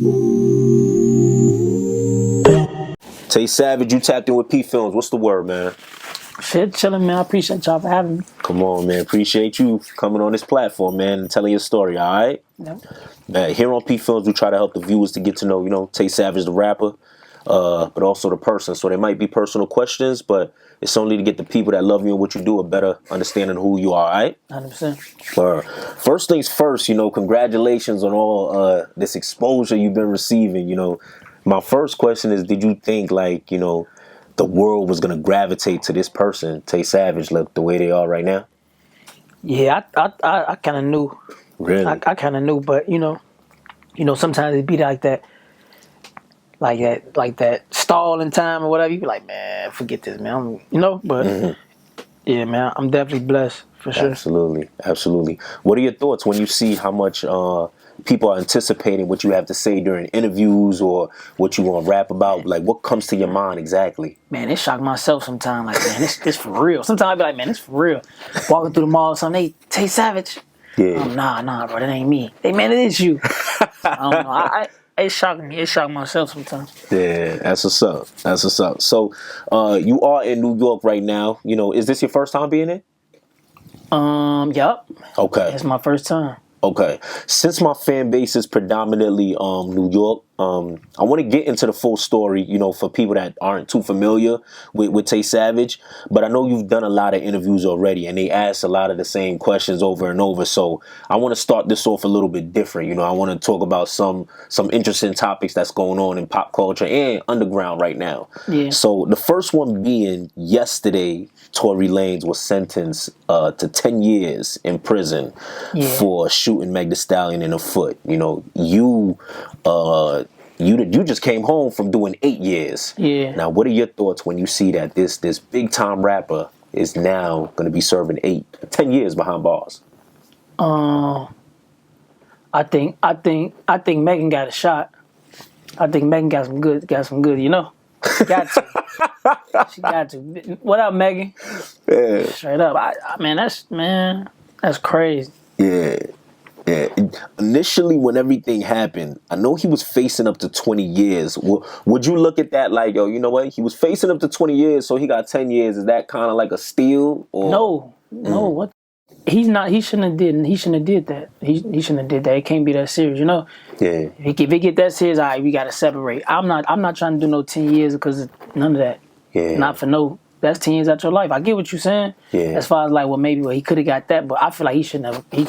Tay Savage, you tapped in with PPhilms. What's the word, man? Shit, chilling, man. I appreciate y'all for having me. Come on, man. Appreciate you coming on this platform, man, and telling your story, all right? Yep. Here on PPhilms, we try to help the viewers to get to know, Tay Savage, the rapper, but also the person. So there might be personal questions, but it's only to get the people that love you and what you do a better understanding of who you are, all right? 100%. First things first, congratulations on all this exposure you've been receiving. My first question is, did you think, the world was going to gravitate to this person, Tay Savage, like the way they are right now? Yeah, I kind of knew. Really? I kind of knew, but sometimes it be like that stalling time or whatever. You be like, man, forget this, man. But yeah, man, I'm definitely blessed for sure. Absolutely. What are your thoughts when you see how much people are anticipating what you have to say during interviews or what you want to rap about? Like, what comes to your mind exactly? Man, it shocked myself sometimes. Like, man, this for real. Sometimes I be like, man, this for real. Walking through the mall or something, hey, Tay Savage. Yeah. Nah, bro, that ain't me. Hey, man, it is you. I don't know. It shocked me. It shocked myself sometimes. Yeah, that's what's up. So, you are in New York right now. Is this your first time being in? Yup. Okay. It's my first time. Okay. Since my fan base is predominantly New York, I want to get into the full story, for people that aren't too familiar with Tay Savage. But I know you've done a lot of interviews already, and they ask a lot of the same questions over and over. So I want to start this off a little bit different. I want to talk about some interesting topics that's going on in pop culture and underground right now. Yeah. So the first one being yesterday, Tory Lanez was sentenced to 10 years in prison for shooting Meg Thee Stallion in the foot. You just came home from doing 8 years. Yeah. Now, what are your thoughts when you see that this big time rapper is now going to be serving 10 years behind bars? I think Megan got a shot. I think Megan got some good, She got to. She got to. What up, Megan? Yeah. Straight up. That's crazy. Yeah. Initially, when everything happened, I know he was facing up to 20 years. Would you look at that like, yo, you know what? He was facing up to 20 years, so he got 10 years. Is that kind of like a steal? Or? No. What? He's not. He shouldn't have did. He shouldn't have did that. He shouldn't have did that. It can't be that serious, Yeah. If it get that serious, all right, we gotta separate. I'm not trying to do no 10 years because none of that. Yeah. Not for no. That's 10 years out your life. I get what you're saying. Yeah. As far as maybe he could have got that, but I feel like he shouldn't have. He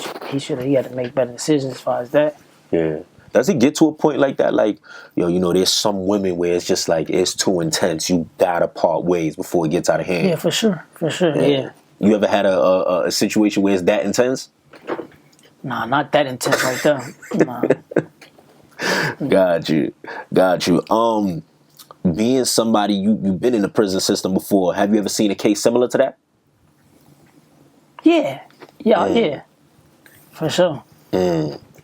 had to make better decisions as far as that. Yeah. Does it get to a point like that? Like, there's some women where it's just like it's too intense. You gotta part ways before it gets out of hand. Yeah, for sure. Yeah. You ever had a situation where it's that intense? Nah, not that intense right there. Nah. Got you. Being somebody you've been in the prison system before, have you ever seen a case similar to that? Yeah. For sure.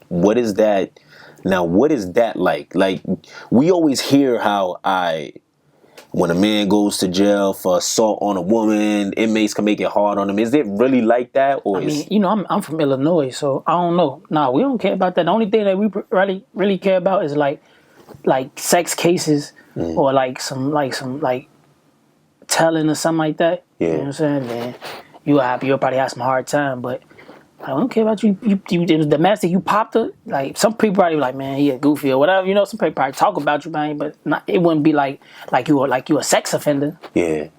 What is that? Now, what is that like? Like, we always hear how when a man goes to jail for assault on a woman, inmates can make it hard on them. Is it really like that? Or I'm from Illinois, so I don't know. Nah, we don't care about that. The only thing that we really care about is like sex cases or some telling or something like that. Yeah. You know what I'm saying? Man, you'll probably have some hard time, but I don't care about you. It was domestic. You popped it. Like, some people probably like, man, he a goofy or whatever. Some people probably talk about you, man, but it wouldn't be like you a sex offender. Yeah.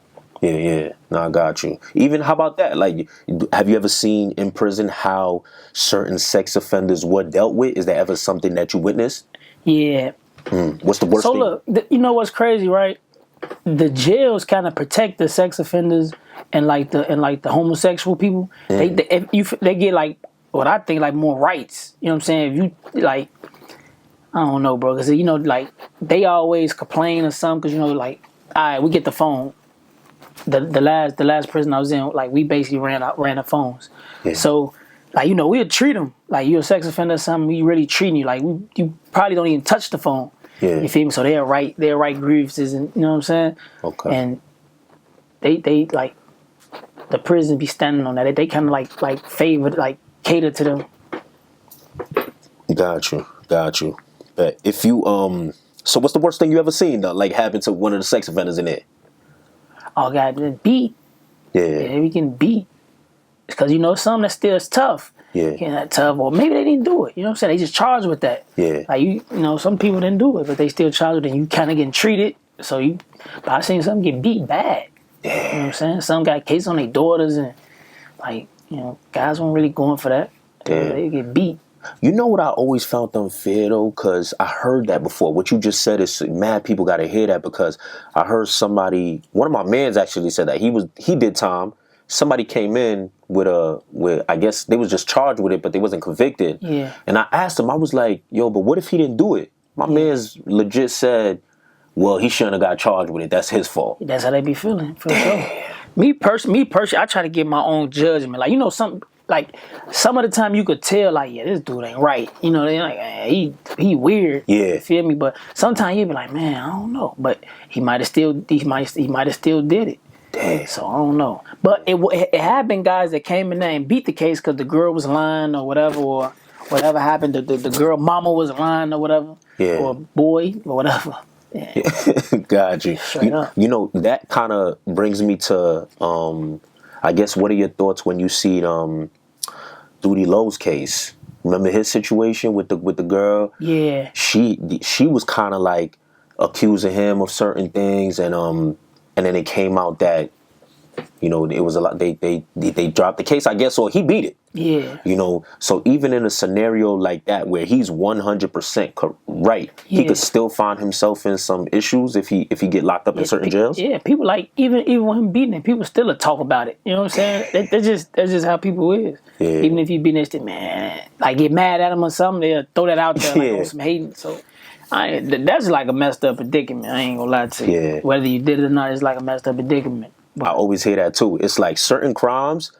No, I got you. Even how about that? Like, have you ever seen in prison how certain sex offenders were dealt with? Is there ever something that you witnessed? Yeah. What's the worst thing? So look, you know what's crazy, right? The jails kind of protect the sex offenders and the homosexual people. They get what I think more rights. You know what I'm saying? If you I don't know, bro, because they always complain or something. Because all right, we get the phone. The last prison I was in, we basically ran the phones. Yeah. So we'll treat them like you're a sex offender or something. We really treating you you probably don't even touch the phone. Yeah. You feel me? So they'll write grievances, and you know what I'm saying? Okay. And they the prison be standing on that. They kind of favor, cater to them. Got you. But if you so what's the worst thing you ever seen though? Like happen to one of the sex offenders in there? Oh God, been beat. Yeah. We getting beat. Because you know some that still is tough. Yeah. That tough, or maybe they didn't do it. You know what I'm saying? They just charged with that. Yeah. Like you know, some people didn't do it, but they still charged with it. And you kind of getting treated. So but I seen some get beat bad. Yeah. You know what I'm saying? Some got cases on their daughters, and like guys weren't really going for that. Damn. They get beat. You know what I always found unfair though, because I heard that before. What you just said is mad people got to hear that, because I heard one of my mans actually said that he did time. Somebody came in with I guess they was just charged with it, but they wasn't convicted. Yeah. And I asked him, I was like, yo, but what if he didn't do it? My man's legit said, well, he shouldn't have got charged with it. That's his fault. That's how they be feeling, for sure. Me personally, I try to get my own judgment. Like, some of the time you could tell, like, yeah, this dude ain't right. You know, they like, he weird. Yeah. You feel me? But sometimes you be like, man, I don't know. But he might have still did it. Damn. So I don't know. But it had been guys that came in there and beat the case because the girl was lying or whatever happened. The girl mama was lying or whatever. Yeah. Or boy or whatever. Yeah. Got you. You know, that kind of brings me to, I guess, what are your thoughts when you see Duty Lowe's case? Remember his situation with the girl? Yeah. She was kind of like accusing him of certain things, and then it came out that, you know, it was a lot. They dropped the case, I guess, or he beat it. Yeah. You know, so even in a scenario like that where he's 100% right, he could still find himself in some issues if he get locked up in certain jails. Yeah, people like even when him beating it, people still talk about it. You know what I'm saying? That's just how people is. Yeah. Even if you beat next to man, like get mad at him or something, they'll throw that out there like on some hating. So that's like a messed up predicament. I ain't gonna lie to you. Yeah. Whether you did it or not, it's like a messed up predicament. I always hear that too. It's like certain crimes,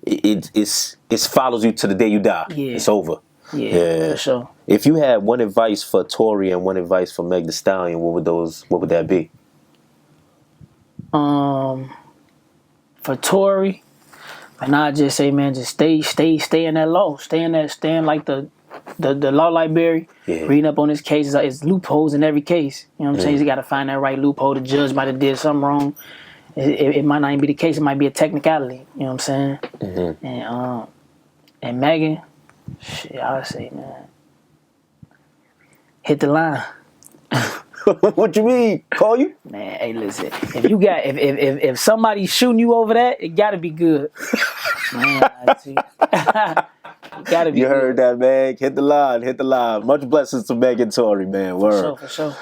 it follows you to the day you die. Yeah. It's over. Yeah, for sure. If you had one advice for Tory and one advice for Meg Thee Stallion, what would that be? For Tory, and I just say, man, just stay in that law, stay in like the law library, reading up on his cases. It's loopholes in every case. You know what I'm saying? You got to find that right loophole. The judge might have did something wrong. It might not even be the case. It might be a technicality. You know what I'm saying? Mm-hmm. And Megan, shit, I would say, man, hit the line. What you mean? Call you? Man, hey, listen. If you got if somebody's shooting you over that, it gotta be good. Man, I see. It gotta be. You good. heard that, Meg? Hit the line. Much blessings to Meg and Tory, man. Word. For sure.